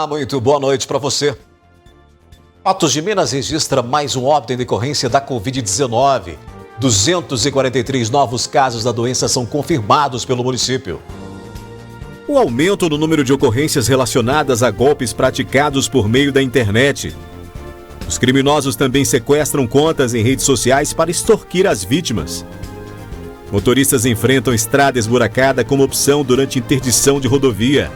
Olá, muito boa noite para você. Patos de Minas registra mais um óbito em decorrência da Covid-19. 243 novos casos da doença são confirmados pelo município. O aumento no número de ocorrências relacionadas a golpes praticados por meio da internet. Os criminosos também sequestram contas em redes sociais para extorquir as vítimas. Motoristas enfrentam estrada esburacada como opção durante interdição de rodovia.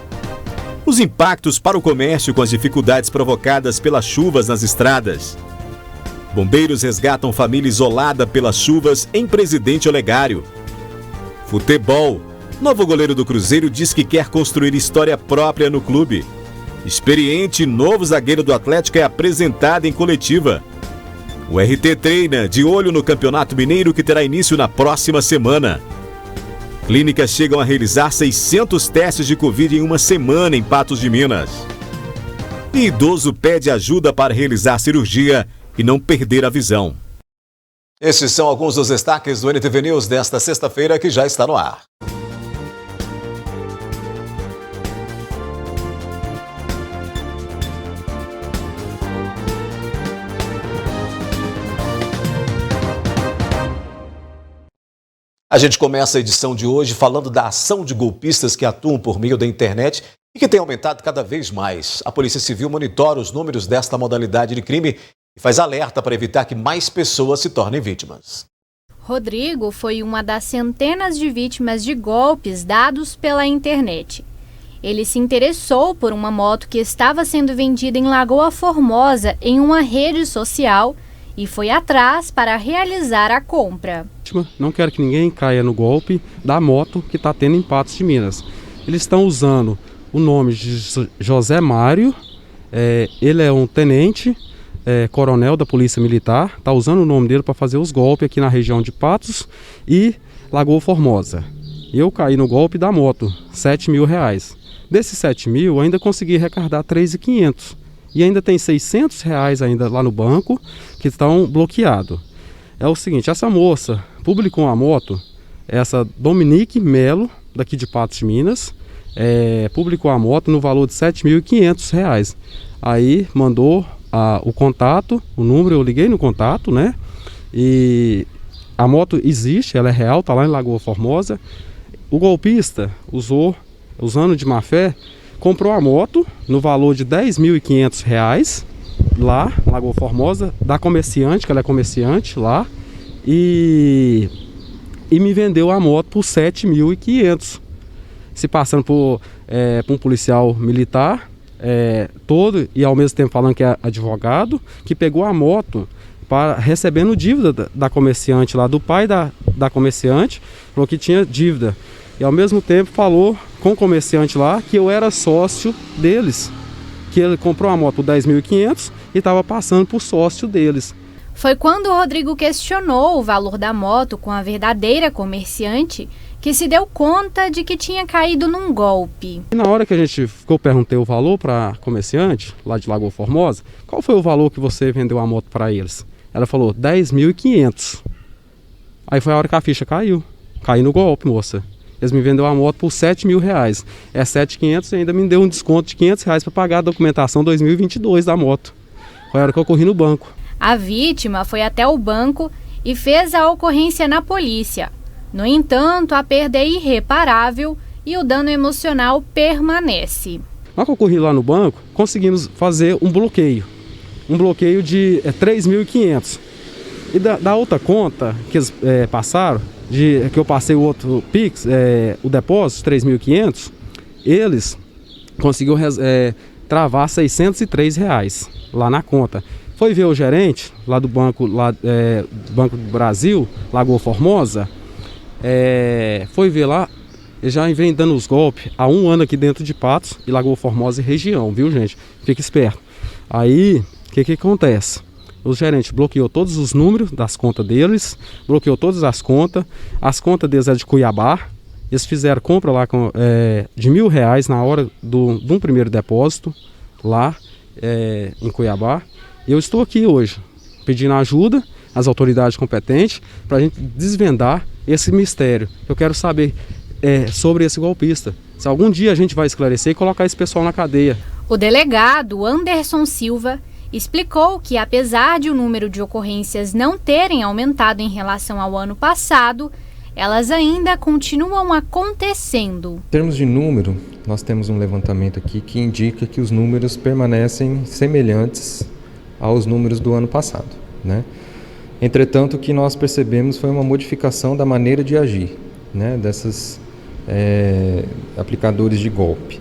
Os impactos para o comércio com as dificuldades provocadas pelas chuvas nas estradas. Bombeiros resgatam família isolada pelas chuvas em Presidente Olegário. Futebol. Novo goleiro do Cruzeiro diz que quer construir história própria no clube. Experiente novo zagueiro do Atlético é apresentado em coletiva. O RT treina de olho no Campeonato Mineiro que terá início na próxima semana. Clínicas chegam a realizar 600 testes de Covid em uma semana em Patos de Minas. E idoso pede ajuda para realizar cirurgia e não perder a visão. Esses são alguns dos destaques do NTV News desta sexta-feira que já está no ar. A gente começa a edição de hoje falando da ação de golpistas que atuam por meio da internet e que tem aumentado cada vez mais. A Polícia Civil monitora os números desta modalidade de crime e faz alerta para evitar que mais pessoas se tornem vítimas. Rodrigo foi uma das centenas de vítimas de golpes dados pela internet. Ele se interessou por uma moto que estava sendo vendida em Lagoa Formosa em uma rede social e foi atrás para realizar a compra. Não quero que ninguém caia no golpe da moto que está tendo em Patos de Minas. Eles estão usando o nome de José Mário, ele é um tenente, coronel da Polícia Militar, está usando o nome dele para fazer os golpes aqui na região de Patos e Lagoa Formosa. Eu caí no golpe da moto, R$7.000. Desses 7 mil, ainda consegui arrecadar 3.500. E ainda tem R$600 ainda lá no banco que estão bloqueados. É o seguinte, essa moça publicou uma moto, essa Dominique Melo, daqui de Patos de Minas, publicou a moto no valor de R$7.500. Aí mandou o contato, o número, eu liguei no contato, né? E a moto existe, ela é real, está lá em Lagoa Formosa. O golpista usando de má fé, comprou a moto no valor de R$10.500 lá, Lagoa Formosa, da comerciante, que ela é comerciante lá, e me vendeu a moto por R$7.500, se passando por um policial militar todo, e ao mesmo tempo falando que é advogado, que pegou a moto recebendo dívida da comerciante lá, do pai da comerciante, falou que tinha dívida. E ao mesmo tempo falou com o comerciante lá que eu era sócio deles, que ele comprou a moto por R$10.500 e estava passando por sócio deles. Foi quando o Rodrigo questionou o valor da moto com a verdadeira comerciante que se deu conta de que tinha caído num golpe. E na hora que eu perguntei o valor para a comerciante lá de Lagoa Formosa, qual foi o valor que você vendeu a moto para eles? Ela falou R$10.500. Aí foi a hora que a ficha caiu. Caí no golpe, moça. Eles me venderam a moto por R$7.000. É R$7.500 e ainda me deu um desconto de R$500 para pagar a documentação 2022 da moto. Foi a hora que eu corri no banco. A vítima foi até o banco e fez a ocorrência na polícia. No entanto, a perda é irreparável e o dano emocional permanece. Na hora que eu corri lá no banco, conseguimos fazer um bloqueio. Um bloqueio de R$3.500. E da outra conta que eles passaram, que eu passei o outro Pix, o depósito, R$3.500, eles conseguiram travar R$603 lá na conta. Foi ver o gerente lá do Banco do Brasil, Lagoa Formosa, foi ver lá, ele já vem dando os golpes há 1 ano aqui dentro de Patos e Lagoa Formosa e região, viu, gente? Fica esperto. Aí, o que que o gerente bloqueou todos os números das contas deles, bloqueou todas as contas deles é de Cuiabá, eles fizeram compra lá de R$1.000 na hora de um primeiro depósito lá em Cuiabá. E eu estou aqui hoje pedindo ajuda às autoridades competentes para a gente desvendar esse mistério. Eu quero saber sobre esse golpista. Se algum dia a gente vai esclarecer e colocar esse pessoal na cadeia. O delegado Anderson Silva explicou que, apesar de o número de ocorrências não terem aumentado em relação ao ano passado, elas ainda continuam acontecendo. Em termos de número, nós temos um levantamento aqui que indica que os números permanecem semelhantes aos números do ano passado, né? Entretanto, o que nós percebemos foi uma modificação da maneira de agir, né, desses aplicadores de golpe.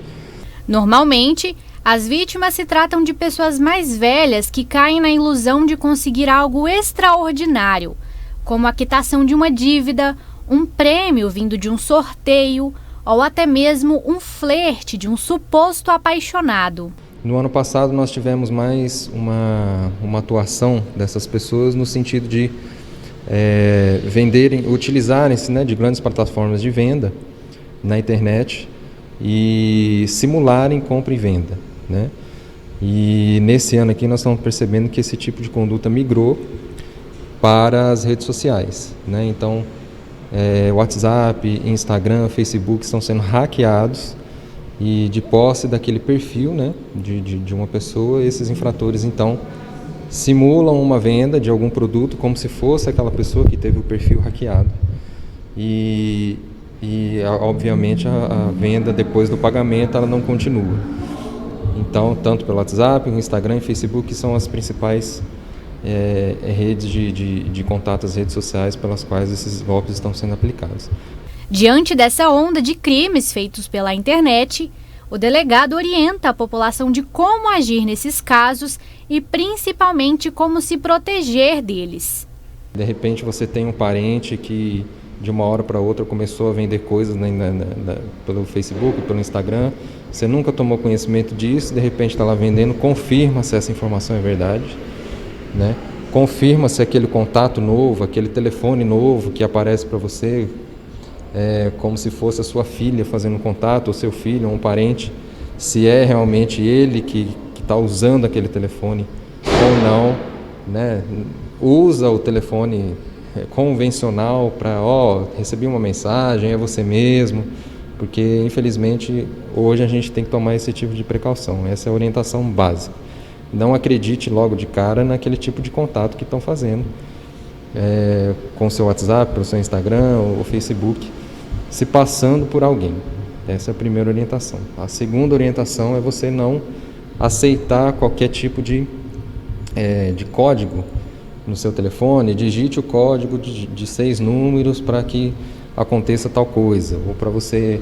Normalmente, as vítimas se tratam de pessoas mais velhas que caem na ilusão de conseguir algo extraordinário, como a quitação de uma dívida, um prêmio vindo de um sorteio ou até mesmo um flerte de um suposto apaixonado. No ano passado nós tivemos mais uma atuação dessas pessoas no sentido de utilizarem-se, né, de grandes plataformas de venda na internet e simularem compra e venda, né? E nesse ano aqui nós estamos percebendo que esse tipo de conduta migrou para as redes sociais, né? Então, WhatsApp, Instagram, Facebook estão sendo hackeados e de posse daquele perfil, né, de uma pessoa, esses infratores então simulam uma venda de algum produto como se fosse aquela pessoa que teve o perfil hackeado. E obviamente a venda depois do pagamento ela não continua. Então, tanto pelo WhatsApp, o Instagram e o Facebook, que são as principais redes de contato, as redes sociais pelas quais esses golpes estão sendo aplicados. Diante dessa onda de crimes feitos pela internet, o delegado orienta a população de como agir nesses casos e principalmente como se proteger deles. De repente você tem um parente que de uma hora para outra começou a vender coisas pelo Facebook, pelo Instagram, você nunca tomou conhecimento disso, de repente está lá vendendo, confirma se essa informação é verdade, né? Confirma se aquele contato novo, aquele telefone novo que aparece para você, como se fosse a sua filha fazendo contato, ou seu filho, ou um parente, se é realmente ele que está usando aquele telefone ou não, né? Usa o telefone convencional para, recebi uma mensagem, é você mesmo, porque infelizmente hoje a gente tem que tomar esse tipo de precaução, essa é a orientação básica. Não acredite logo de cara naquele tipo de contato que estão fazendo com o seu WhatsApp, pelo seu Instagram ou Facebook, se passando por alguém. Essa é a primeira orientação. A segunda orientação é você não aceitar qualquer tipo de código no seu telefone. Digite o código de 6 números para que aconteça tal coisa, ou para você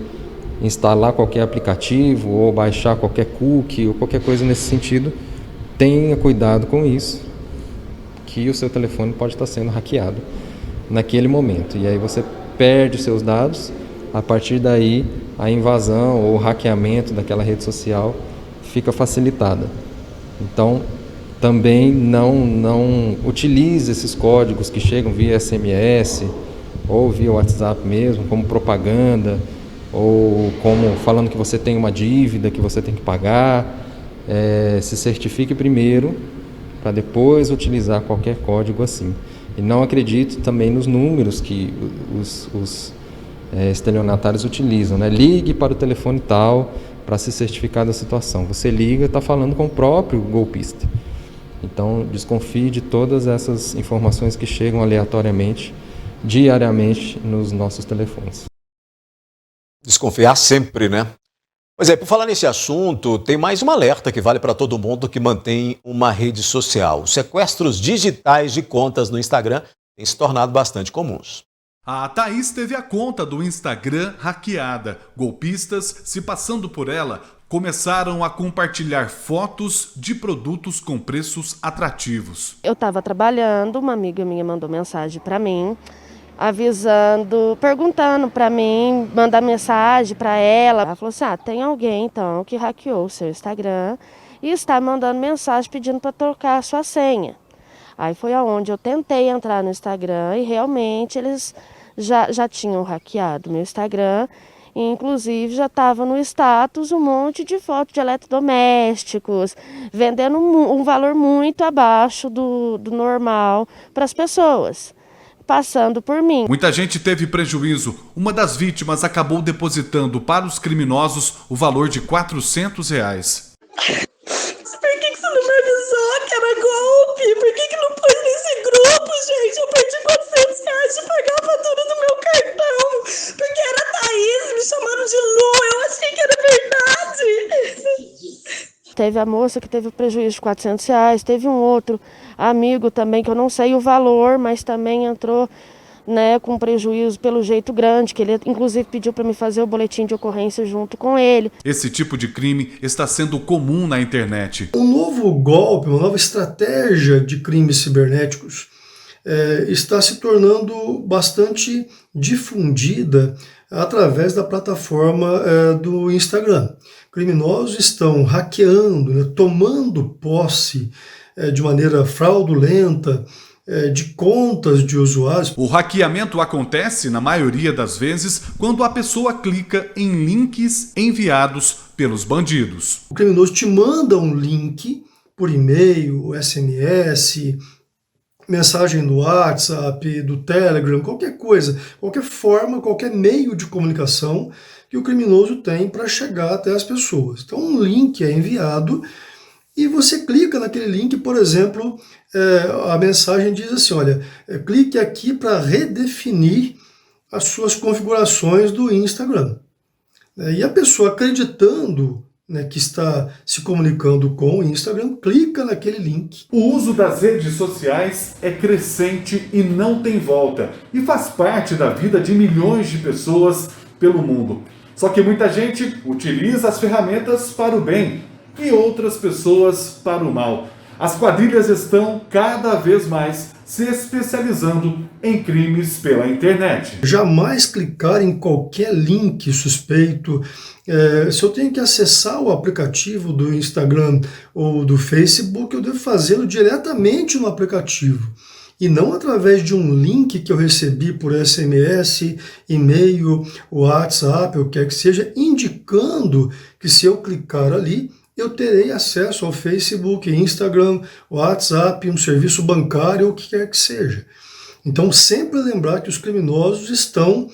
instalar qualquer aplicativo ou baixar qualquer cookie ou qualquer coisa nesse sentido. Tenha cuidado com isso, que o seu telefone pode estar sendo hackeado naquele momento. E aí você perde os seus dados, a partir daí a invasão ou o hackeamento daquela rede social fica facilitada. Então, também não utilize esses códigos que chegam via SMS ou via WhatsApp mesmo, como propaganda, ou como falando que você tem uma dívida que você tem que pagar. Se certifique primeiro para depois utilizar qualquer código assim. E não acredite também nos números que os estelionatários utilizam, né? Ligue para o telefone tal para se certificar da situação. Você liga e está falando com o próprio golpista. Então, desconfie de todas essas informações que chegam aleatoriamente, diariamente nos nossos telefones. Desconfiar sempre, né? Pois é, por falar nesse assunto, tem mais um alerta que vale para todo mundo que mantém uma rede social. Os sequestros digitais de contas no Instagram têm se tornado bastante comuns. A Thaís teve a conta do Instagram hackeada. Golpistas, se passando por ela, começaram a compartilhar fotos de produtos com preços atrativos. Eu estava trabalhando, uma amiga minha mandou mensagem para mim, avisando, perguntando para mim, mandar mensagem para ela. Ela falou assim, tem alguém então que hackeou o seu Instagram e está mandando mensagem pedindo para trocar a sua senha. Aí foi aonde eu tentei entrar no Instagram e realmente eles já tinham hackeado meu Instagram. E, inclusive já estava no status um monte de fotos de eletrodomésticos, vendendo um valor muito abaixo do normal para as pessoas. passando por mim. Muita gente teve prejuízo. Uma das vítimas acabou depositando para os criminosos o valor de R$400. Por que você não me avisou que era golpe? Por que não pôs nesse grupo, gente? Eu perdi R$400 de pagar a fatura do meu cartão. Porque era a Thaís me chamando de Lu. Eu achei que era verdade. Teve a moça que teve o prejuízo de R$400. Teve um outro amigo também, que eu não sei o valor, mas também entrou, né, com prejuízo pelo jeito grande, que ele inclusive pediu para me fazer o boletim de ocorrência junto com ele. Esse tipo de crime está sendo comum na internet. Um novo golpe, uma nova estratégia de crimes cibernéticos está se tornando bastante difundida através da plataforma do Instagram. Criminosos estão hackeando, né, tomando posse de maneira fraudulenta de contas de usuários. O hackeamento acontece, na maioria das vezes, quando a pessoa clica em links enviados pelos bandidos. O criminoso te manda um link por e-mail, SMS, mensagem do WhatsApp, do Telegram, qualquer coisa, qualquer forma, qualquer meio de comunicação que o criminoso tem para chegar até as pessoas. Então um link é enviado e você clica naquele link, por exemplo, a mensagem diz assim, olha, clique aqui para redefinir as suas configurações do Instagram. E a pessoa acreditando, né, que está se comunicando com o Instagram, clica naquele link. O uso das redes sociais é crescente e não tem volta, e faz parte da vida de milhões de pessoas pelo mundo. Só que muita gente utiliza as ferramentas para o bem e outras pessoas para o mal. As quadrilhas estão cada vez mais se especializando em crimes pela internet. Jamais clicar em qualquer link suspeito. Se eu tenho que acessar o aplicativo do Instagram ou do Facebook, eu devo fazê-lo diretamente no aplicativo e não através de um link que eu recebi por SMS, e-mail, WhatsApp, o que quer que seja, indicando que se eu clicar ali, eu terei acesso ao Facebook, Instagram, WhatsApp, um serviço bancário, o que quer que seja. Então, sempre lembrar que os criminosos estão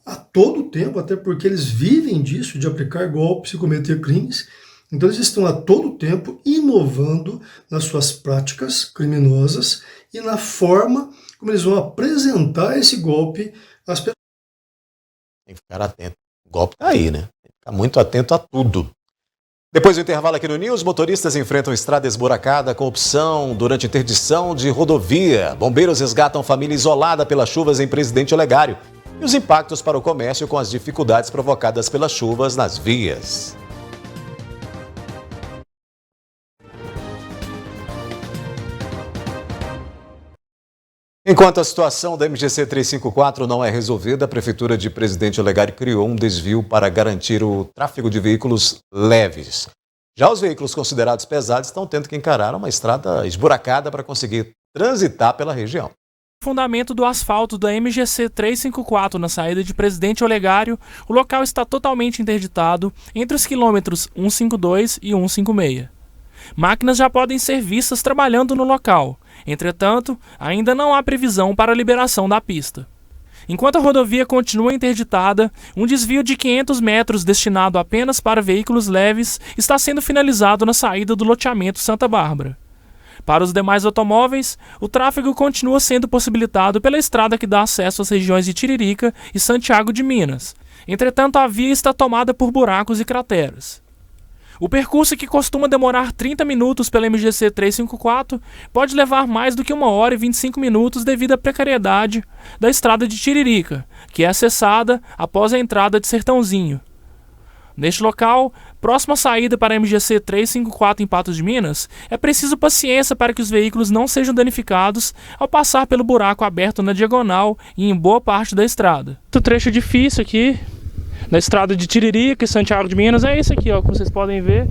a todo tempo, até porque eles vivem disso, de aplicar golpes e cometer crimes. Então, eles estão a todo tempo inovando nas suas práticas criminosas e na forma como eles vão apresentar esse golpe às pessoas. Tem que ficar atento. O golpe está aí, né? Tem que ficar muito atento a tudo. Depois do intervalo aqui no News, motoristas enfrentam estrada esburacada com opção durante interdição de rodovia. Bombeiros resgatam família isolada pelas chuvas em Presidente Olegário. E os impactos para o comércio com as dificuldades provocadas pelas chuvas nas vias. Enquanto a situação da MGC 354 não é resolvida, a Prefeitura de Presidente Olegário criou um desvio para garantir o tráfego de veículos leves. Já os veículos considerados pesados estão tendo que encarar uma estrada esburacada para conseguir transitar pela região. Fundamento do asfalto da MGC 354 na saída de Presidente Olegário, o local está totalmente interditado entre os quilômetros 152 e 156. Máquinas já podem ser vistas trabalhando no local. Entretanto, ainda não há previsão para a liberação da pista. Enquanto a rodovia continua interditada, um desvio de 500 metros destinado apenas para veículos leves está sendo finalizado na saída do loteamento Santa Bárbara. Para os demais automóveis, o tráfego continua sendo possibilitado pela estrada que dá acesso às regiões de Tiririca e Santiago de Minas. Entretanto, a via está tomada por buracos e crateras. O percurso, que costuma demorar 30 minutos pela MGC 354, pode levar mais do que 1 hora e 25 minutos devido à precariedade da estrada de Tiririca, que é acessada após a entrada de Sertãozinho. Neste local, próximo à saída para a MGC 354 em Patos de Minas, é preciso paciência para que os veículos não sejam danificados ao passar pelo buraco aberto na diagonal e em boa parte da estrada. O trecho difícil aqui na estrada de Tiririca e Santiago de Minas é esse aqui, ó, como vocês podem ver,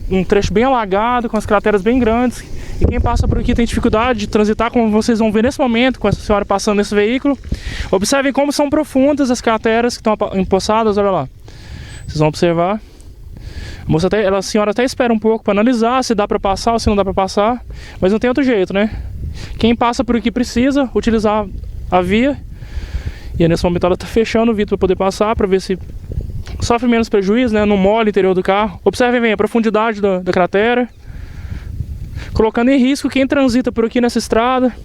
um trecho bem alagado, com as crateras bem grandes, e quem passa por aqui tem dificuldade de transitar, como vocês vão ver nesse momento, com essa senhora passando nesse veículo. Observem como são profundas as crateras que estão empoçadas, olha lá. Vocês vão observar. A senhora até espera um pouco para analisar se dá para passar ou se não dá para passar, mas não tem outro jeito, né? Quem passa por aqui precisa utilizar a via. E nesse momento ela está fechando o vidro para poder passar, para ver se sofre menos prejuízo, né? Não molha o interior do carro. Observem bem a profundidade da cratera, colocando em risco quem transita por aqui nessa estrada.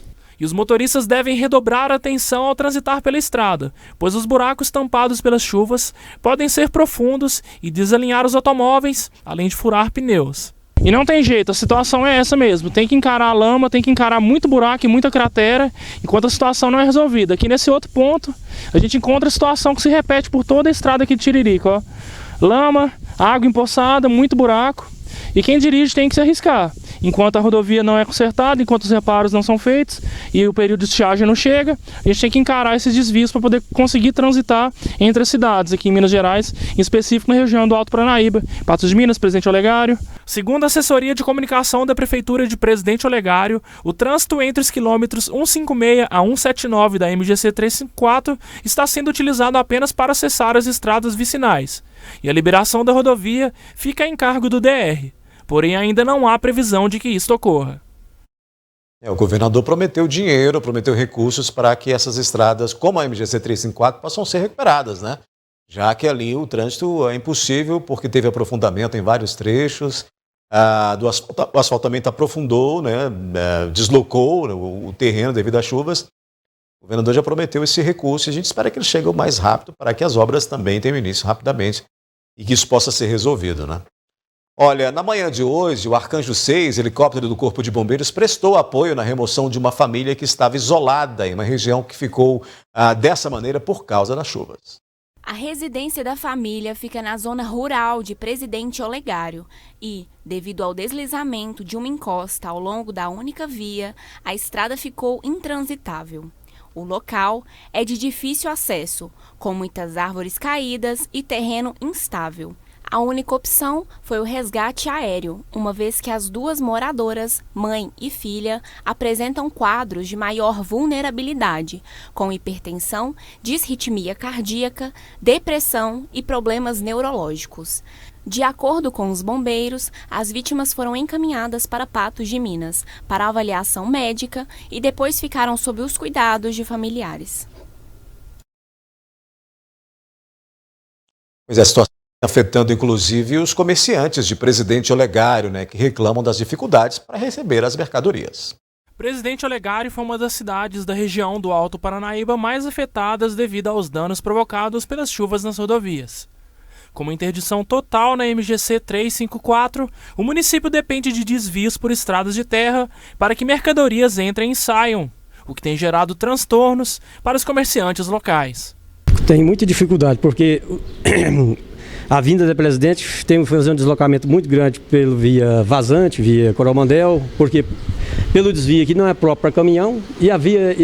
E os motoristas devem redobrar a atenção ao transitar pela estrada, pois os buracos tampados pelas chuvas podem ser profundos e desalinhar os automóveis, além de furar pneus. E não tem jeito, a situação é essa mesmo, tem que encarar a lama, tem que encarar muito buraco e muita cratera, enquanto a situação não é resolvida. Aqui nesse outro ponto, a gente encontra a situação que se repete por toda a estrada aqui de Tiririca, ó. Lama, água empoçada, muito buraco, e quem dirige tem que se arriscar. Enquanto a rodovia não é consertada, enquanto os reparos não são feitos e o período de estiagem não chega, a gente tem que encarar esses desvios para poder conseguir transitar entre as cidades aqui em Minas Gerais, em específico na região do Alto Paranaíba, Patos de Minas, Presidente Olegário. Segundo a assessoria de comunicação da Prefeitura de Presidente Olegário, o trânsito entre os quilômetros 156 a 179 da MGC 354 está sendo utilizado apenas para acessar as estradas vicinais, e a liberação da rodovia fica a encargo do DR. Porém, ainda não há previsão de que isso ocorra. O governador prometeu dinheiro, prometeu recursos para que essas estradas, como a MGC 354, possam ser recuperadas, né? Já que ali o trânsito é impossível porque teve aprofundamento em vários trechos, o asfaltamento aprofundou, né? Deslocou o terreno devido às chuvas. O governador já prometeu esse recurso e a gente espera que ele chegue o mais rápido para que as obras também tenham início rapidamente e que isso possa ser resolvido, né? Olha, na manhã de hoje, o Arcanjo 6, helicóptero do Corpo de Bombeiros, prestou apoio na remoção de uma família que estava isolada em uma região que ficou dessa maneira por causa das chuvas. A residência da família fica na zona rural de Presidente Olegário e, devido ao deslizamento de uma encosta ao longo da única via, a estrada ficou intransitável. O local é de difícil acesso, com muitas árvores caídas e terreno instável. A única opção foi o resgate aéreo, uma vez que as duas moradoras, mãe e filha, apresentam quadros de maior vulnerabilidade, com hipertensão, disritmia cardíaca, depressão e problemas neurológicos. De acordo com os bombeiros, as vítimas foram encaminhadas para Patos de Minas, para avaliação médica e depois ficaram sob os cuidados de familiares. Pois é, a situação afetando inclusive os comerciantes de Presidente Olegário, né, que reclamam das dificuldades para receber as mercadorias. Presidente Olegário foi uma das cidades da região do Alto Paranaíba mais afetadas devido aos danos provocados pelas chuvas nas rodovias. Com uma interdição total na MGC 354, o município depende de desvios por estradas de terra para que mercadorias entrem e saiam, o que tem gerado transtornos para os comerciantes locais. Tem muita dificuldade, porque a vinda da Presidente tem que fazer um deslocamento muito grande pelo via Vazante, via Coromandel, porque pelo desvio aqui não é próprio para caminhão, e a via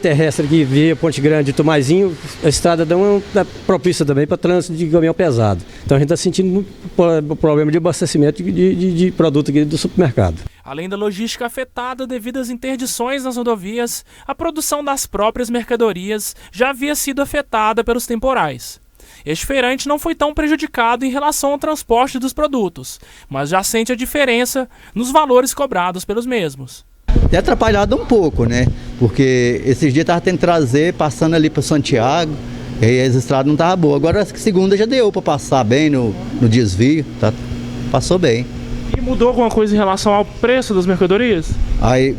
terrestre aqui, via Ponte Grande e Tomaizinho, a estrada não é propícia também para trânsito de caminhão pesado. Então a gente está sentindo muito problema de abastecimento de produto aqui do supermercado. Além da logística afetada devido às interdições nas rodovias, a produção das próprias mercadorias já havia sido afetada pelos temporais. Este feirante não foi tão prejudicado em relação ao transporte dos produtos, mas já sente a diferença nos valores cobrados pelos mesmos. Tem atrapalhado um pouco, né? Porque esses dias estava tendo que trazer, passando ali para Santiago, e aí as estradas não estavam boas. Agora segunda já deu para passar bem no desvio, tá? Passou bem. E mudou alguma coisa em relação ao preço das mercadorias? Aí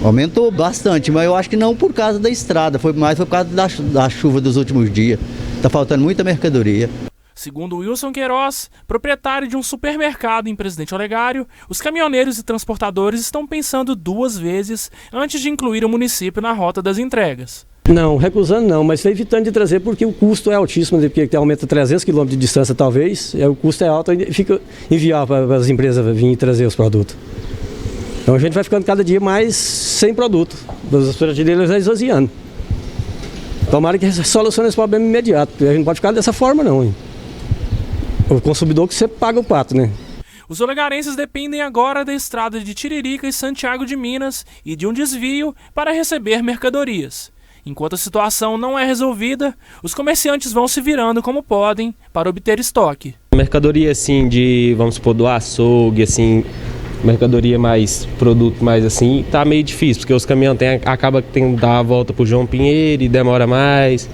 aumentou bastante, mas eu acho que não por causa da estrada, foi por causa da chuva dos últimos dias. Está faltando muita mercadoria. Segundo Wilson Queiroz, proprietário de um supermercado em Presidente Olegário, os caminhoneiros e transportadores estão pensando 2 vezes antes de incluir o município na rota das entregas. Não, recusando não, mas está evitando de trazer porque o custo é altíssimo, porque aumenta 300 km de distância talvez, o custo é alto e fica inviável para as empresas virem trazer os produtos. Então a gente vai ficando cada dia mais sem produto, as prateleiras vai esvaziando. Tomara que solucione esse problema imediato, a gente não pode ficar dessa forma não, hein? O consumidor que sempre paga o pato, né? Os olegarenses dependem agora da estrada de Tiririca e Santiago de Minas e de um desvio para receber mercadorias. Enquanto a situação não é resolvida, os comerciantes vão se virando como podem para obter estoque. Mercadoria assim vamos supor, do açougue, assim, mercadoria mais, produto mais assim, tá meio difícil, porque os caminhões acaba que tem que dar a volta pro João Pinheiro e demora mais,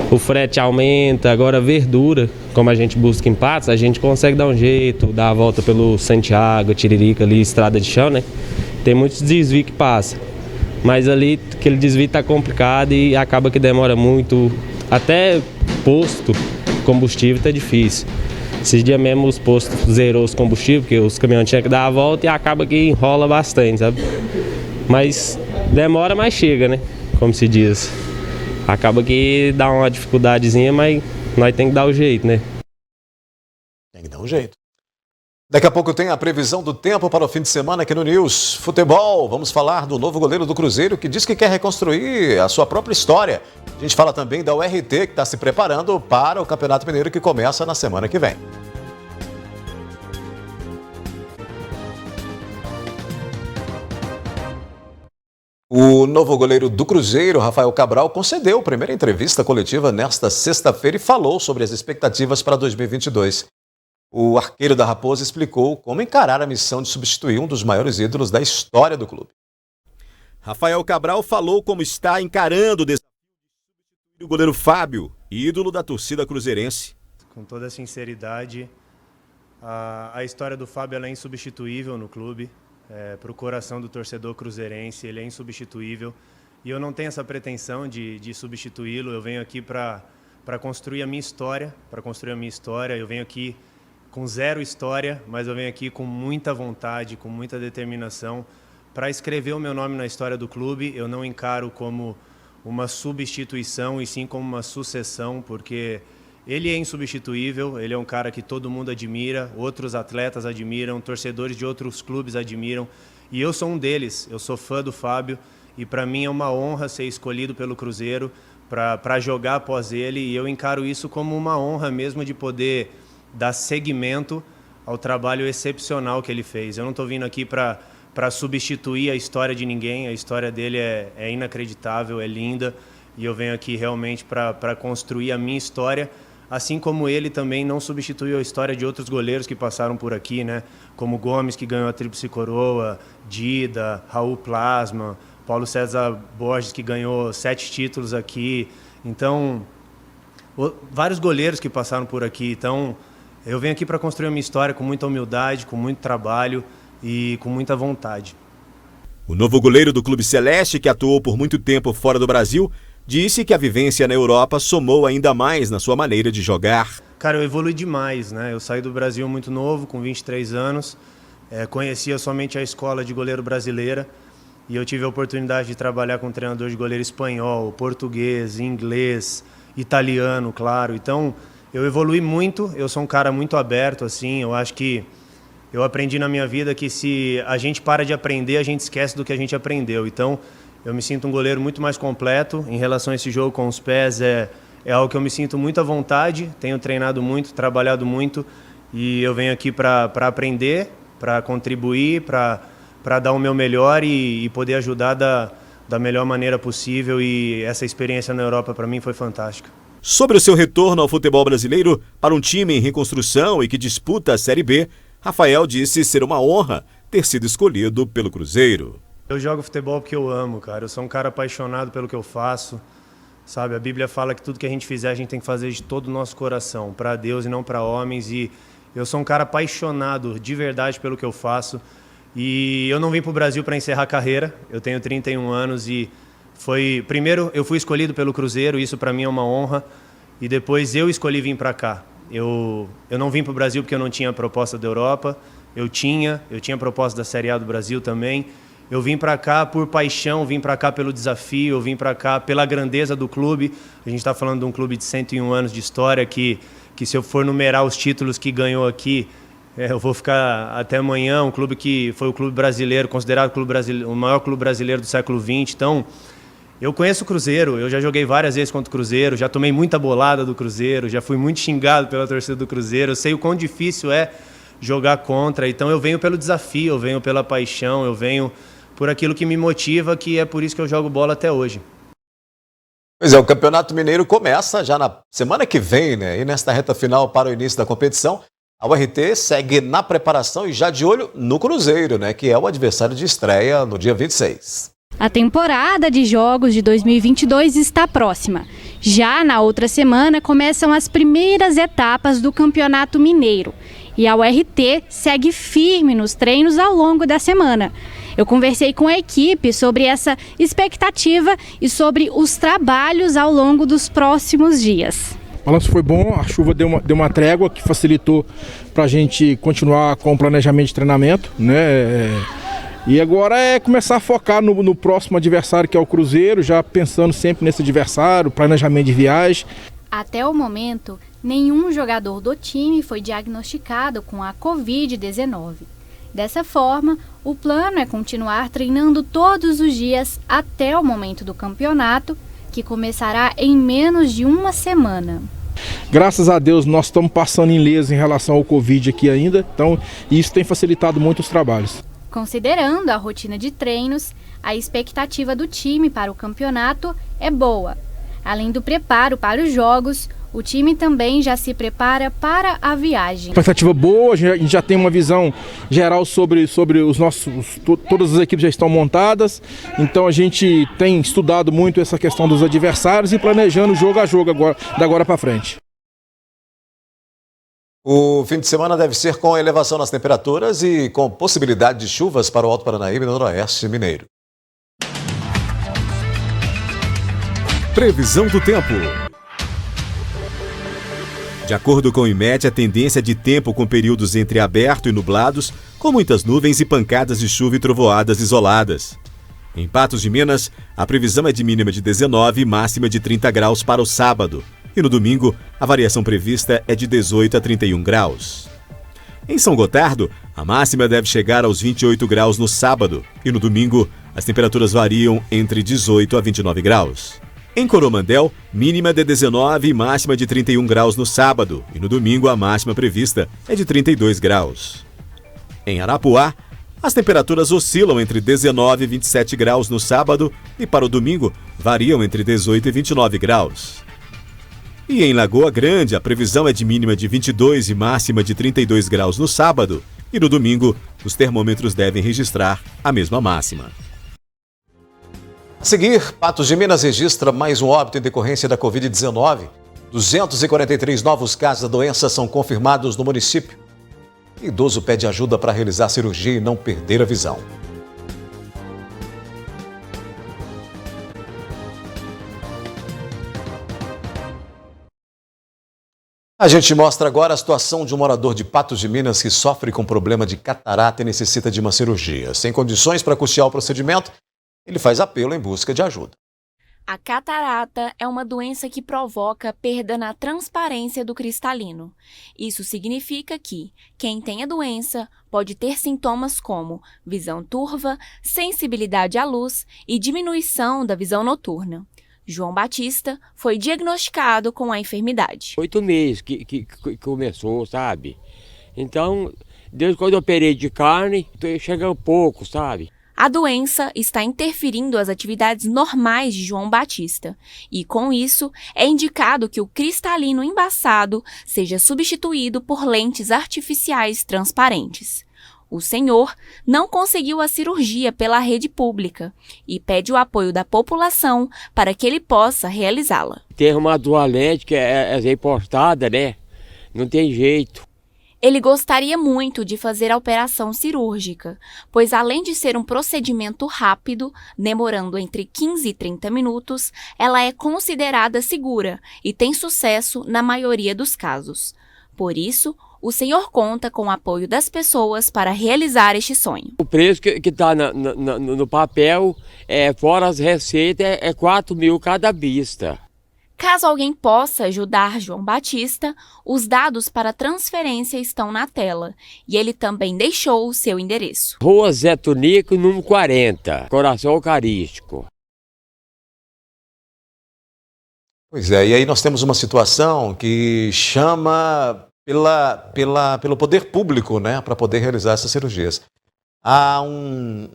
o frete aumenta. Agora verdura, como a gente busca em Patos, a gente consegue dar um jeito, dar a volta pelo Santiago, Tiririca ali, estrada de chão, né? Tem muitos desvios que passa, mas ali aquele desvio tá complicado e acaba que demora muito, até posto combustível tá difícil. Esses dias mesmo os postos zerou os combustíveis, porque os caminhões tinham que dar a volta e acaba que enrola bastante, sabe? Mas demora, mas chega, né? Como se diz. Acaba que dá uma dificuldadezinha, mas nós tem que dar o jeito, né? Tem que dar um jeito. Daqui a pouco tem a previsão do tempo para o fim de semana aqui no News Futebol. Vamos falar do novo goleiro do Cruzeiro que diz que quer reconstruir a sua própria história. A gente fala também da URT que está se preparando para o Campeonato Mineiro que começa na semana que vem. O novo goleiro do Cruzeiro, Rafael Cabral, concedeu a primeira entrevista coletiva nesta sexta-feira e falou sobre as expectativas para 2022. O arqueiro da Raposa explicou como encarar a missão de substituir um dos maiores ídolos da história do clube. Rafael Cabral falou como está encarando o desafio de substituir o goleiro Fábio, ídolo da torcida cruzeirense. Com toda sinceridade, a história do Fábio ela é insubstituível no clube. Para o coração do torcedor cruzeirense, ele é insubstituível. E eu não tenho essa pretensão de substituí-lo. Eu venho aqui para construir a minha história. Eu venho aqui com zero história, mas eu venho aqui com muita vontade, com muita determinação para escrever o meu nome na história do clube. Eu não encaro como uma substituição e sim como uma sucessão, porque ele é insubstituível, ele é um cara que todo mundo admira, outros atletas admiram, torcedores de outros clubes admiram, e eu sou um deles. Eu sou fã do Fábio e para mim é uma honra ser escolhido pelo Cruzeiro para jogar após ele, e eu encaro isso como uma honra mesmo de poder dar seguimento ao trabalho excepcional que ele fez. Eu não estou vindo aqui para substituir a história de ninguém, a história dele é inacreditável, é linda, e eu venho aqui realmente para construir a minha história, assim como ele também não substituiu a história de outros goleiros que passaram por aqui, né? Como Gomes, que ganhou a Tríplice Coroa, Dida, Raul Plasma, Paulo César Borges, que ganhou 7 títulos aqui. Então, vários goleiros que passaram por aqui. Então, eu venho aqui para construir a minha história com muita humildade, com muito trabalho e com muita vontade. O novo goleiro do Clube Celeste, que atuou por muito tempo fora do Brasil, disse que a vivência na Europa somou ainda mais na sua maneira de jogar. Cara, eu evolui demais, né? Eu saí do Brasil muito novo, com 23 anos, conhecia somente a escola de goleiro brasileira e eu tive a oportunidade de trabalhar com um treinador de goleiro espanhol, português, inglês, italiano, claro. Então, eu evolui muito, eu sou um cara muito aberto, assim, eu acho que eu aprendi na minha vida que se a gente para de aprender, a gente esquece do que a gente aprendeu. Então, eu me sinto um goleiro muito mais completo em relação a esse jogo com os pés, é algo que eu me sinto muito à vontade, tenho treinado muito, trabalhado muito e eu venho aqui para aprender, para contribuir, para dar o meu melhor e poder ajudar da melhor maneira possível, e essa experiência na Europa para mim foi fantástica. Sobre o seu retorno ao futebol brasileiro para um time em reconstrução e que disputa a Série B, Rafael disse ser uma honra ter sido escolhido pelo Cruzeiro. Eu jogo futebol porque eu amo, cara. Eu sou um cara apaixonado pelo que eu faço, sabe? A Bíblia fala que tudo que a gente fizer, a gente tem que fazer de todo o nosso coração, para Deus e não para homens. E eu sou um cara apaixonado de verdade pelo que eu faço. E eu não vim para o Brasil para encerrar a carreira. Eu tenho 31 anos e primeiro eu fui escolhido pelo Cruzeiro, isso para mim é uma honra. E depois eu escolhi vir para cá. Eu não vim para o Brasil porque eu não tinha proposta da Europa. Eu tinha proposta da Série A do Brasil também. Eu vim para cá por paixão, vim para cá pelo desafio, eu vim para cá pela grandeza do clube. A gente está falando de um clube de 101 anos de história que se eu for numerar os títulos que ganhou aqui, eu vou ficar até amanhã. Um clube que foi o clube brasileiro, considerado o maior clube brasileiro do século XX. Então, eu conheço o Cruzeiro, eu já joguei várias vezes contra o Cruzeiro, já tomei muita bolada do Cruzeiro, já fui muito xingado pela torcida do Cruzeiro, eu sei o quão difícil é jogar contra. Então eu venho pelo desafio, eu venho pela paixão, eu venho por aquilo que me motiva, que é por isso que eu jogo bola até hoje. Pois é, o Campeonato Mineiro começa já na semana que vem, né? E nesta reta final para o início da competição, A URT segue na preparação e já de olho no Cruzeiro, né, que é o adversário de estreia no dia 26. A temporada de jogos de 2022 está próxima. Já na outra semana começam as primeiras etapas do Campeonato Mineiro. E a URT segue firme nos treinos ao longo da semana. Eu conversei com a equipe sobre essa expectativa e sobre os trabalhos ao longo dos próximos dias. O balanço foi bom, a chuva deu uma trégua que facilitou para a gente continuar com o planejamento de treinamento, né? E agora é começar a focar no próximo adversário, que é o Cruzeiro, já pensando sempre nesse adversário, planejamento de viagem. Até o momento, nenhum jogador do time foi diagnosticado com a Covid-19. Dessa forma, o plano é continuar treinando todos os dias até o momento do campeonato, que começará em menos de uma semana. Graças a Deus nós estamos passando ileso em relação ao Covid aqui ainda, então isso tem facilitado muito os trabalhos. Considerando a rotina de treinos, a expectativa do time para o campeonato é boa. Além do preparo para os jogos, o time também já se prepara para a viagem. Expectativa boa, a gente já tem uma visão geral sobre os nossos. Todas as equipes já estão montadas, então a gente tem estudado muito essa questão dos adversários e planejando jogo a jogo da agora para frente. O fim de semana deve ser com elevação nas temperaturas e com possibilidade de chuvas para o Alto Paranaíba e Noroeste Mineiro. Previsão do tempo. De acordo com o IMET, a tendência de tempo com períodos entre aberto e nublados, com muitas nuvens e pancadas de chuva e trovoadas isoladas. Em Patos de Minas, a previsão é de mínima de 19 e máxima de 30 graus para o sábado. E no domingo, a variação prevista é de 18 a 31 graus. Em São Gotardo, a máxima deve chegar aos 28 graus no sábado. E no domingo, as temperaturas variam entre 18 a 29 graus. Em Coromandel, mínima de 19 e máxima de 31 graus no sábado. E no domingo, a máxima prevista é de 32 graus. Em Arapuá, as temperaturas oscilam entre 19 e 27 graus no sábado e para o domingo variam entre 18 e 29 graus. E em Lagoa Grande, a previsão é de mínima de 22 e máxima de 32 graus no sábado. E no domingo, os termômetros devem registrar a mesma máxima. A seguir, Patos de Minas registra mais um óbito em decorrência da Covid-19. 243 novos casos da doença são confirmados no município. O idoso pede ajuda para realizar cirurgia e não perder a visão. A gente mostra agora a situação de um morador de Patos de Minas que sofre com problema de catarata e necessita de uma cirurgia. Sem condições para custear o procedimento, ele faz apelo em busca de ajuda. A catarata é uma doença que provoca perda na transparência do cristalino. Isso significa que quem tem a doença pode ter sintomas como visão turva, sensibilidade à luz e diminuição da visão noturna. João Batista foi diagnosticado com a enfermidade. 8 meses que começou, sabe? Então, desde quando eu operei de carne, chega um pouco, sabe? A doença está interferindo as atividades normais de João Batista e, com isso, é indicado que o cristalino embaçado seja substituído por lentes artificiais transparentes. O senhor não conseguiu a cirurgia pela rede pública e pede o apoio da população para que ele possa realizá-la. Tem uma dual lente que é importada, né? Não tem jeito. Ele gostaria muito de fazer a operação cirúrgica, pois além de ser um procedimento rápido, demorando entre 15 e 30 minutos, ela é considerada segura e tem sucesso na maioria dos casos. Por isso, o senhor conta com o apoio das pessoas para realizar este sonho. O preço que está no papel, fora as receitas, é 4 mil cada vista. Caso alguém possa ajudar João Batista, os dados para transferência estão na tela e ele também deixou o seu endereço. Rua Zé Tunico, número 40, Coração Eucarístico. Pois é, e aí nós temos uma situação que chama pelo poder público, né, para poder realizar essas cirurgias. Há um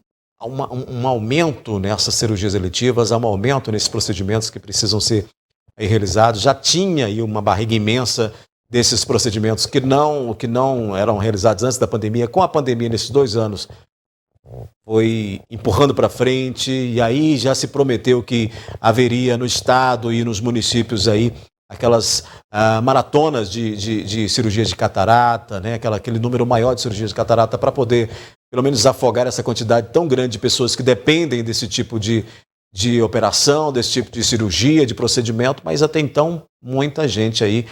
aumento nessas cirurgias eletivas, há um aumento nesses procedimentos que precisam ser realizados. Já tinha aí uma barriga imensa desses procedimentos que não eram realizados antes da pandemia, com a pandemia nesses 2 anos, foi empurrando para frente, e aí já se prometeu que haveria no estado e nos municípios aí aquelas maratonas de cirurgias de catarata, né? Aquele número maior de cirurgias de catarata para poder, pelo menos, afogar essa quantidade tão grande de pessoas que dependem desse tipo de operação, desse tipo de cirurgia, de procedimento, mas até então muita gente aí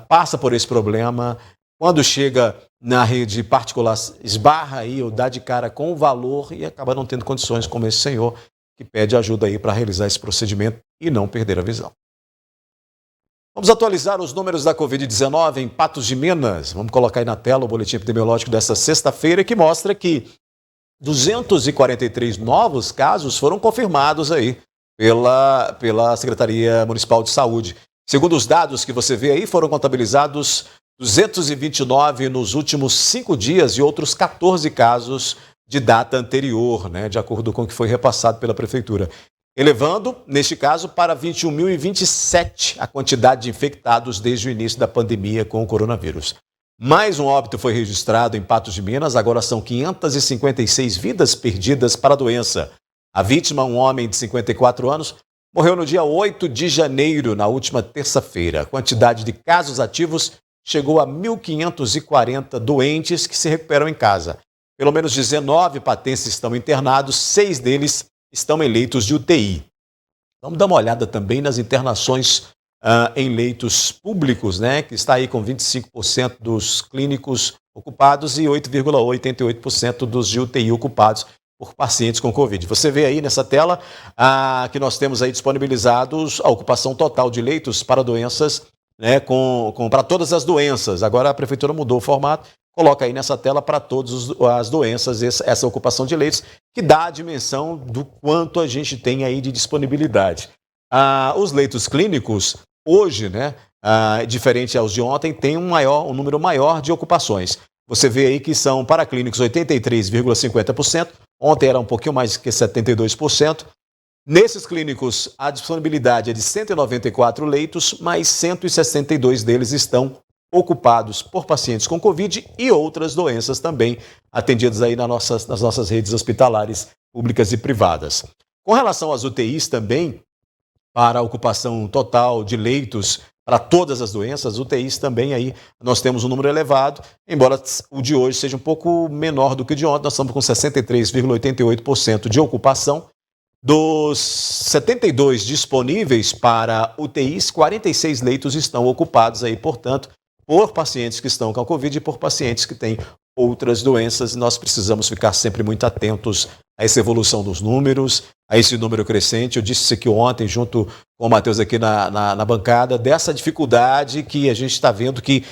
passa por esse problema. Quando chega na rede particular, esbarra aí ou dá de cara com o valor e acaba não tendo condições, como esse senhor que pede ajuda aí para realizar esse procedimento e não perder a visão. Vamos atualizar os números da Covid-19 em Patos de Minas. Vamos colocar aí na tela o boletim epidemiológico dessa sexta-feira, que mostra que 243 novos casos foram confirmados aí pela Secretaria Municipal de Saúde. Segundo os dados que você vê aí, foram contabilizados 229 nos últimos 5 dias e outros 14 casos de data anterior, né, de acordo com o que foi repassado pela Prefeitura. Elevando, neste caso, para 21.027 a quantidade de infectados desde o início da pandemia com o coronavírus. Mais um óbito foi registrado em Patos de Minas, agora são 556 vidas perdidas para a doença. A vítima, um homem de 54 anos, morreu no dia 8 de janeiro, na última terça-feira. A quantidade de casos ativos chegou a 1.540 doentes que se recuperam em casa. Pelo menos 19 patenses estão internados, 6 deles estão em leitos de UTI. Vamos dar uma olhada também nas internações em leitos públicos, né, que está aí com 25% dos clínicos ocupados e 8,88% dos de UTI ocupados por pacientes com Covid. Você vê aí nessa tela que nós temos aí disponibilizados a ocupação total de leitos para doenças, né, para todas as doenças. Agora a Prefeitura mudou o formato, coloca aí nessa tela para todas as doenças essa ocupação de leitos, que dá a dimensão do quanto a gente tem aí de disponibilidade. Os leitos clínicos, hoje, né, diferente aos de ontem, tem um número maior de ocupações. Você vê aí que são para clínicos 83,50%, ontem era um pouquinho mais que 72%. Nesses clínicos, a disponibilidade é de 194 leitos, mas 162 deles estão ocupados por pacientes com Covid e outras doenças também atendidas aí nas nossas redes hospitalares públicas e privadas. Com relação às UTIs também, para a ocupação total de leitos para todas as doenças, UTIs também aí nós temos um número elevado, embora o de hoje seja um pouco menor do que o de ontem, nós estamos com 63,88% de ocupação. Dos 72 disponíveis para UTIs, 46 leitos estão ocupados aí, portanto, por pacientes que estão com a Covid e por pacientes que têm outras doenças. Nós precisamos ficar sempre muito atentos a essa evolução dos números, a esse número crescente. Eu disse isso aqui ontem, junto com o Matheus aqui na bancada, dessa dificuldade que a gente está vendo que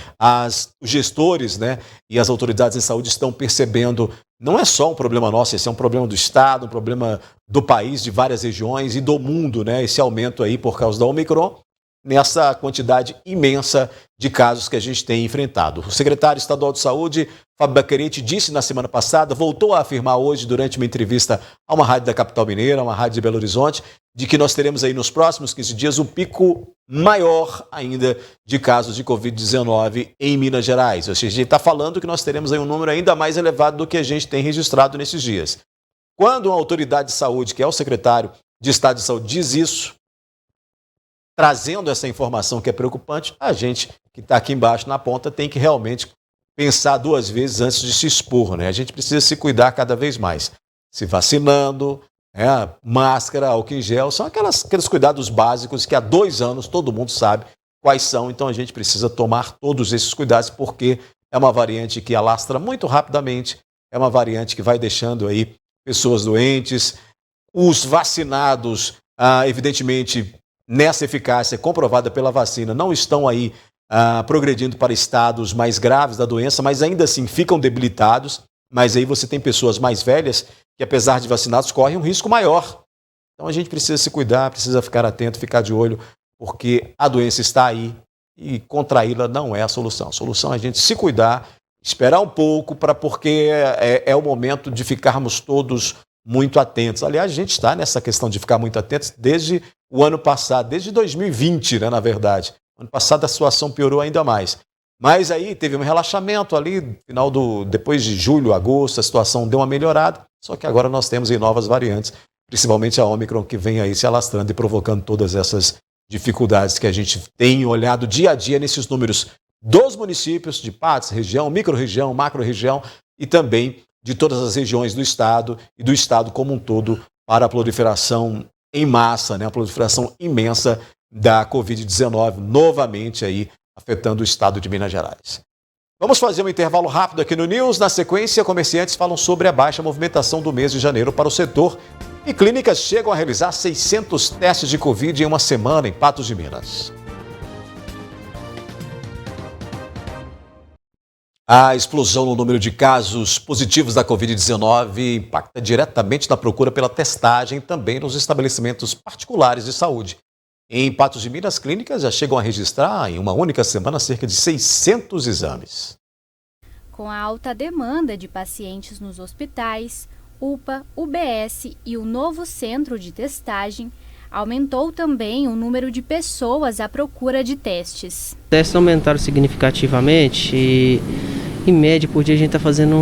os gestores, né, e as autoridades de saúde estão percebendo. Não é só um problema nosso, esse é um problema do Estado, um problema do país, de várias regiões e do mundo, né? Esse aumento aí por causa da Omicron, nessa quantidade imensa de casos que a gente tem enfrentado. O secretário estadual de Saúde, Fábio Baquerete, disse na semana passada, voltou a afirmar hoje durante uma entrevista a uma rádio da capital mineira, uma rádio de Belo Horizonte, de que nós teremos aí nos próximos 15 dias um pico maior ainda de casos de Covid-19 em Minas Gerais. Ou seja, a gente está falando que nós teremos aí um número ainda mais elevado do que a gente tem registrado nesses dias. Quando uma autoridade de saúde, que é o secretário de Estado de Saúde, diz isso, trazendo essa informação que é preocupante, a gente que está aqui embaixo na ponta tem que realmente pensar 2 vezes antes de se expor, né? A gente precisa se cuidar cada vez mais. Se vacinando, máscara, álcool em gel, são aqueles cuidados básicos que há 2 anos todo mundo sabe quais são, então a gente precisa tomar todos esses cuidados, porque é uma variante que alastra muito rapidamente, é uma variante que vai deixando aí pessoas doentes. Os vacinados, evidentemente, nessa eficácia comprovada pela vacina, não estão aí progredindo para estados mais graves da doença, mas ainda assim ficam debilitados. Mas aí você tem pessoas mais velhas que, apesar de vacinados, correm um risco maior. Então a gente precisa se cuidar, precisa ficar atento, ficar de olho, porque a doença está aí e contraí-la não é a solução. A solução é a gente se cuidar, esperar um pouco, porque é o momento de ficarmos todos muito atentos. Aliás, a gente está nessa questão de ficar muito atentos desde o ano passado, desde 2020, né, na verdade. Ano passado a situação piorou ainda mais. Mas aí teve um relaxamento ali, depois de julho, agosto, a situação deu uma melhorada, só que agora nós temos aí novas variantes, principalmente a Ômicron, que vem aí se alastrando e provocando todas essas dificuldades que a gente tem olhado dia a dia nesses números dos municípios, de Patos, região, micro-região, macro-região e também de todas as regiões do estado e do estado como um todo para a proliferação em massa, né, a proliferação imensa da Covid-19, novamente aí afetando o estado de Minas Gerais. Vamos fazer um intervalo rápido aqui no News. Na sequência, comerciantes falam sobre a baixa movimentação do mês de janeiro para o setor e clínicas chegam a realizar 600 testes de Covid em uma semana em Patos de Minas. A explosão no número de casos positivos da Covid-19 impacta diretamente na procura pela testagem e também nos estabelecimentos particulares de saúde. Em Patos de Minas, clínicas já chegam a registrar em uma única semana cerca de 600 exames. Com a alta demanda de pacientes nos hospitais, UPA, UBS e o novo centro de testagem, aumentou também o número de pessoas à procura de testes. Os testes aumentaram significativamente e, em média, por dia a gente está fazendo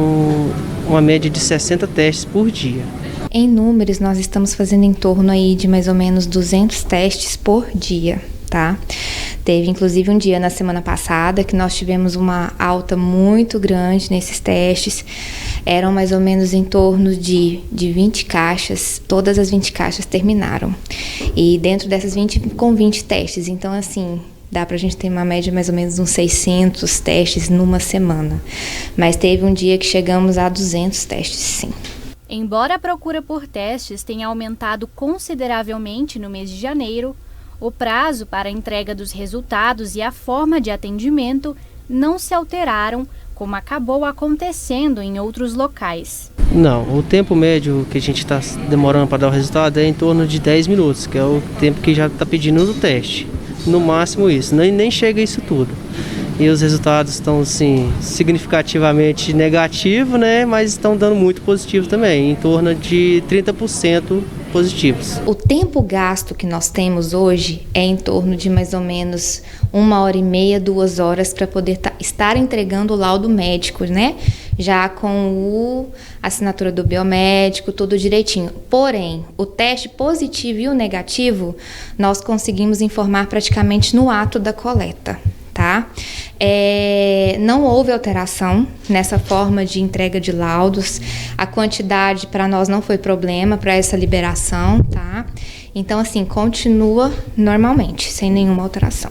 uma média de 60 testes por dia. Em números, nós estamos fazendo em torno aí de mais ou menos 200 testes por dia, tá? Teve inclusive um dia na semana passada que nós tivemos uma alta muito grande nesses testes. Eram mais ou menos em torno de 20 caixas, todas as 20 caixas terminaram. E dentro dessas 20, com 20 testes, então assim, dá pra gente ter uma média mais ou menos uns 600 testes numa semana. Mas teve um dia que chegamos a 200 testes, sim. Embora a procura por testes tenha aumentado consideravelmente no mês de janeiro, o prazo para a entrega dos resultados e a forma de atendimento não se alteraram, como acabou acontecendo em outros locais. Não, o tempo médio que a gente está demorando para dar o resultado é em torno de 10 minutos, que é o tempo que já está pedindo no teste. No máximo isso, nem chega isso tudo. E os resultados estão, assim, significativamente negativos, né? Mas estão dando muito positivo também, em torno de 30% positivos. O tempo gasto que nós temos hoje é em torno de mais ou menos 1h30, 2 horas para poder estar entregando o laudo médico, né? Já com a assinatura do biomédico, tudo direitinho. Porém, o teste positivo e o negativo, nós conseguimos informar praticamente no ato da coleta. Tá? Não houve alteração nessa forma de entrega de laudos, a quantidade para nós não foi problema para essa liberação, tá? Então, assim, continua normalmente, sem nenhuma alteração.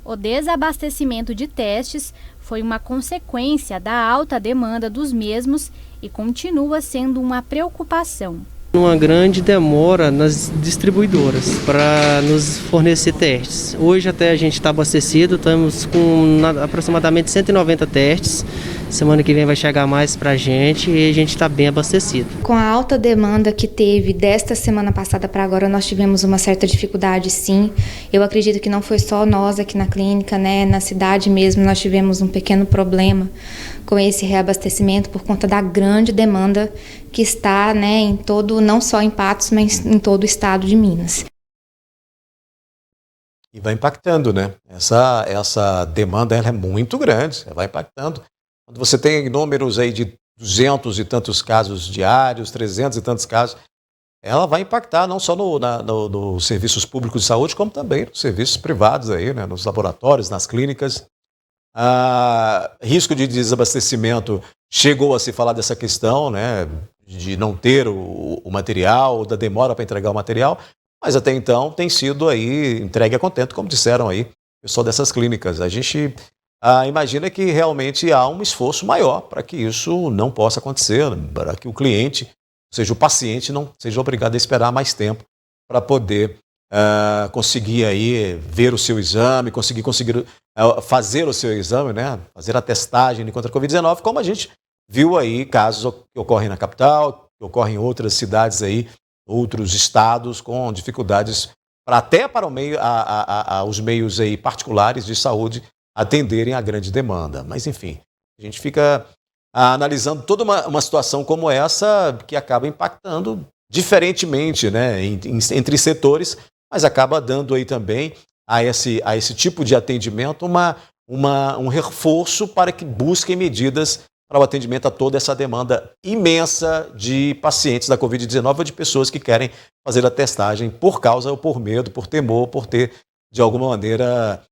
O desabastecimento de testes foi uma consequência da alta demanda dos mesmos e continua sendo uma preocupação. Uma grande demora nas distribuidoras para nos fornecer testes. Hoje até a gente está abastecido, estamos com aproximadamente 190 testes. Semana que vem vai chegar mais para a gente e a gente está bem abastecido. Com a alta demanda que teve desta semana passada para agora, nós tivemos uma certa dificuldade, sim. Eu acredito que não foi só nós aqui na clínica, né? Na cidade mesmo nós tivemos um pequeno problema com esse reabastecimento por conta da grande demanda que está, né, em todo, não só em Patos, mas em todo o estado de Minas. E vai impactando, né? Essa demanda ela é muito grande, vai impactando. Quando você tem números aí de 200 e tantos casos diários, 300 e tantos casos, ela vai impactar não só nos serviços públicos de saúde, como também nos serviços privados aí, né? Nos laboratórios, nas clínicas. Risco de desabastecimento, chegou a se falar dessa questão, né, de não ter o material, da demora para entregar o material, mas até então tem sido aí entregue a contento, como disseram aí o pessoal dessas clínicas. A gente imagina que realmente há um esforço maior para que isso não possa acontecer, para que o cliente, ou seja, o paciente, não seja obrigado a esperar mais tempo para poder conseguir aí ver o seu exame, conseguir fazer o seu exame, né? Fazer a testagem contra a Covid-19, como a gente viu aí casos que ocorrem na capital, que ocorrem em outras cidades aí, outros estados com dificuldades até para os meios aí particulares de saúde atenderem a grande demanda. Mas enfim, a gente fica analisando toda uma situação como essa que acaba impactando diferentemente, né, entre setores, mas acaba dando aí também a esse tipo de atendimento um reforço para que busquem medidas para o atendimento a toda essa demanda imensa de pacientes da Covid-19 ou de pessoas que querem fazer a testagem por causa ou por medo, por temor, por ter, de alguma maneira,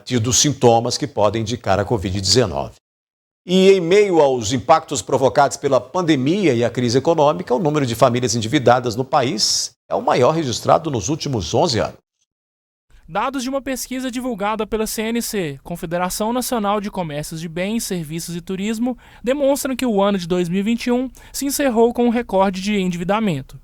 tido sintomas que podem indicar a Covid-19. E em meio aos impactos provocados pela pandemia e a crise econômica, o número de famílias endividadas no país é o maior registrado nos últimos 11 anos. Dados de uma pesquisa divulgada pela CNC, Confederação Nacional de Comércios de Bens, Serviços e Turismo, demonstram que o ano de 2021 se encerrou com um recorde de endividamento.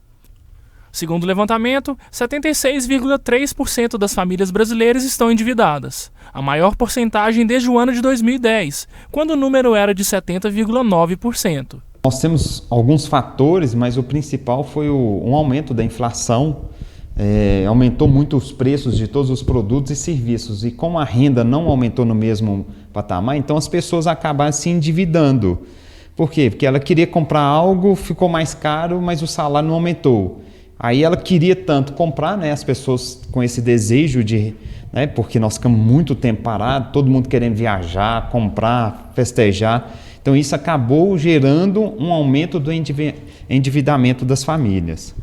Segundo o levantamento, 76,3% das famílias brasileiras estão endividadas, a maior porcentagem desde o ano de 2010, quando o número era de 70,9%. Nós temos alguns fatores, mas o principal foi um aumento da inflação. Aumentou muito os preços de todos os produtos e serviços, e como a renda não aumentou no mesmo patamar, então as pessoas acabaram se endividando. Por quê? Porque ela queria comprar algo, ficou mais caro, mas o salário não aumentou. Aí ela queria tanto comprar, né, as pessoas com esse desejo de, né, porque nós ficamos muito tempo parados, todo mundo querendo viajar, comprar, festejar. Então isso acabou gerando um aumento do endividamento das famílias.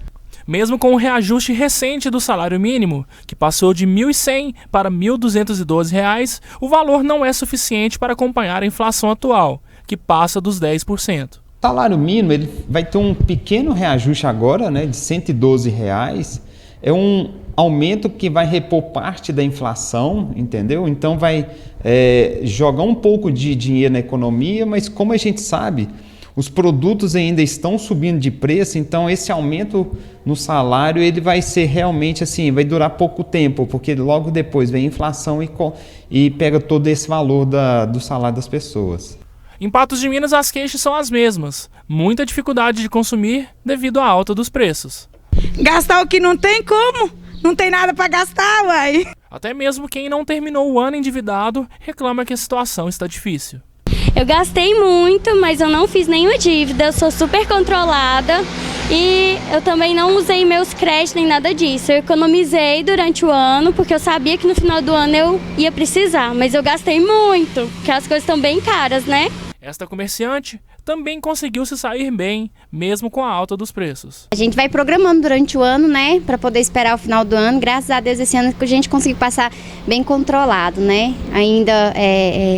Mesmo com o reajuste recente do salário mínimo, que passou de R$ 1.100 para R$ 1.212, o valor não é suficiente para acompanhar a inflação atual, que passa dos 10%. O salário mínimo ele vai ter um pequeno reajuste agora, né, de R$ 112. É um aumento que vai repor parte da inflação, entendeu? Então vai jogar um pouco de dinheiro na economia, mas como a gente sabe, os produtos ainda estão subindo de preço, então esse aumento no salário ele vai ser realmente assim, vai durar pouco tempo, porque logo depois vem a inflação e pega todo esse valor do salário das pessoas. Em Patos de Minas, as queixas são as mesmas. Muita dificuldade de consumir devido à alta dos preços. Gastar o que não tem como? Não tem nada para gastar, uai. Até mesmo quem não terminou o ano endividado reclama que a situação está difícil. Eu gastei muito, mas eu não fiz nenhuma dívida, eu sou super controlada e eu também não usei meus créditos nem nada disso. Eu economizei durante o ano porque eu sabia que no final do ano eu ia precisar, mas eu gastei muito, porque as coisas estão bem caras, né? Esta comerciante também conseguiu se sair bem, mesmo com a alta dos preços. A gente vai programando durante o ano, né, para poder esperar o final do ano. Graças a Deus, esse ano a gente conseguiu passar bem controlado, né, ainda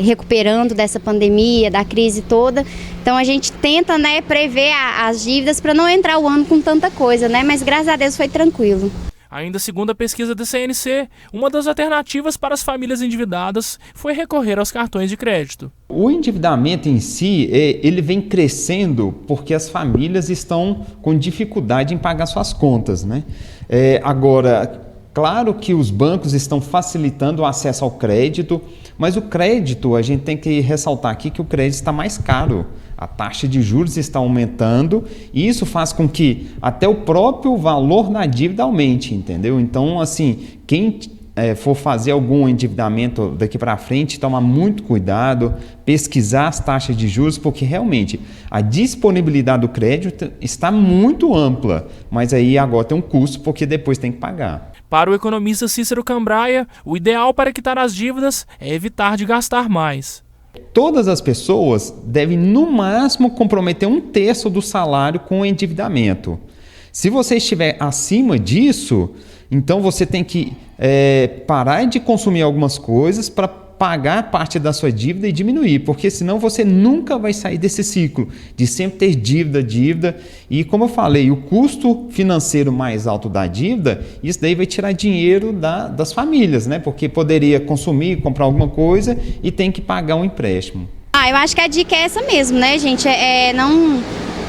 recuperando dessa pandemia, da crise toda. Então a gente tenta, né, prever as dívidas para não entrar o ano com tanta coisa, né, mas graças a Deus foi tranquilo. Ainda segundo a pesquisa da CNC, uma das alternativas para as famílias endividadas foi recorrer aos cartões de crédito. O endividamento em si, ele vem crescendo porque as famílias estão com dificuldade em pagar suas contas, né? Agora, claro que os bancos estão facilitando o acesso ao crédito, mas o crédito, a gente tem que ressaltar aqui que o crédito está mais caro. A taxa de juros está aumentando e isso faz com que até o próprio valor da dívida aumente, entendeu? Então, assim, quem for fazer algum endividamento daqui para frente, tomar muito cuidado, pesquisar as taxas de juros, porque realmente a disponibilidade do crédito está muito ampla, mas aí agora tem um custo porque depois tem que pagar. Para o economista Cícero Cambraia, o ideal para quitar as dívidas é evitar de gastar mais. Todas as pessoas devem, no máximo, comprometer 1/3 do salário com o endividamento. Se você estiver acima disso, então você tem que parar de consumir algumas coisas para pagar parte da sua dívida e diminuir, porque senão você nunca vai sair desse ciclo de sempre ter dívida. E como eu falei, o custo financeiro mais alto da dívida, isso daí vai tirar dinheiro das famílias, né? Porque poderia consumir, comprar alguma coisa e tem que pagar um empréstimo. Eu acho que a dica é essa mesmo, né, gente?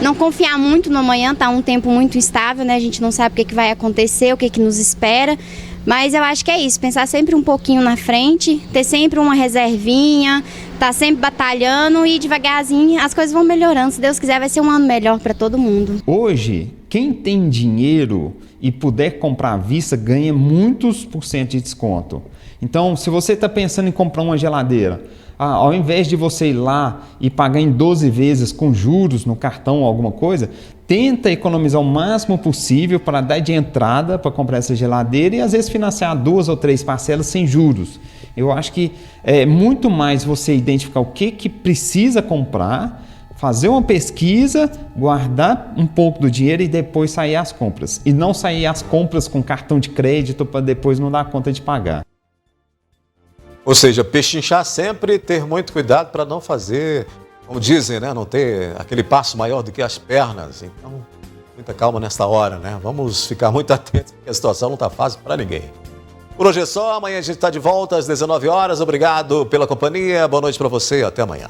Não confiar muito no amanhã, tá um tempo muito instável, né? A gente não sabe o que vai acontecer, o que nos espera. Mas eu acho que é isso, pensar sempre um pouquinho na frente, ter sempre uma reservinha, tá sempre batalhando e devagarzinho as coisas vão melhorando. Se Deus quiser, vai ser um ano melhor para todo mundo. Hoje, quem tem dinheiro e puder comprar à vista ganha muitos % de desconto. Então, se você está pensando em comprar uma geladeira, Ao invés de você ir lá e pagar em 12 vezes com juros no cartão ou alguma coisa, tenta economizar o máximo possível para dar de entrada para comprar essa geladeira e às vezes financiar 2 ou 3 parcelas sem juros. Eu acho que é muito mais você identificar o que precisa comprar, fazer uma pesquisa, guardar um pouco do dinheiro e depois sair às compras. E não sair às compras com cartão de crédito para depois não dar conta de pagar. Ou seja, pechinchar sempre, ter muito cuidado para não fazer, como dizem, né? Não ter aquele passo maior do que as pernas. Então, muita calma nessa hora, né? Vamos ficar muito atentos, porque a situação não está fácil para ninguém. Por hoje é só, amanhã a gente está de volta às 19 horas. Obrigado pela companhia, boa noite para você e até amanhã.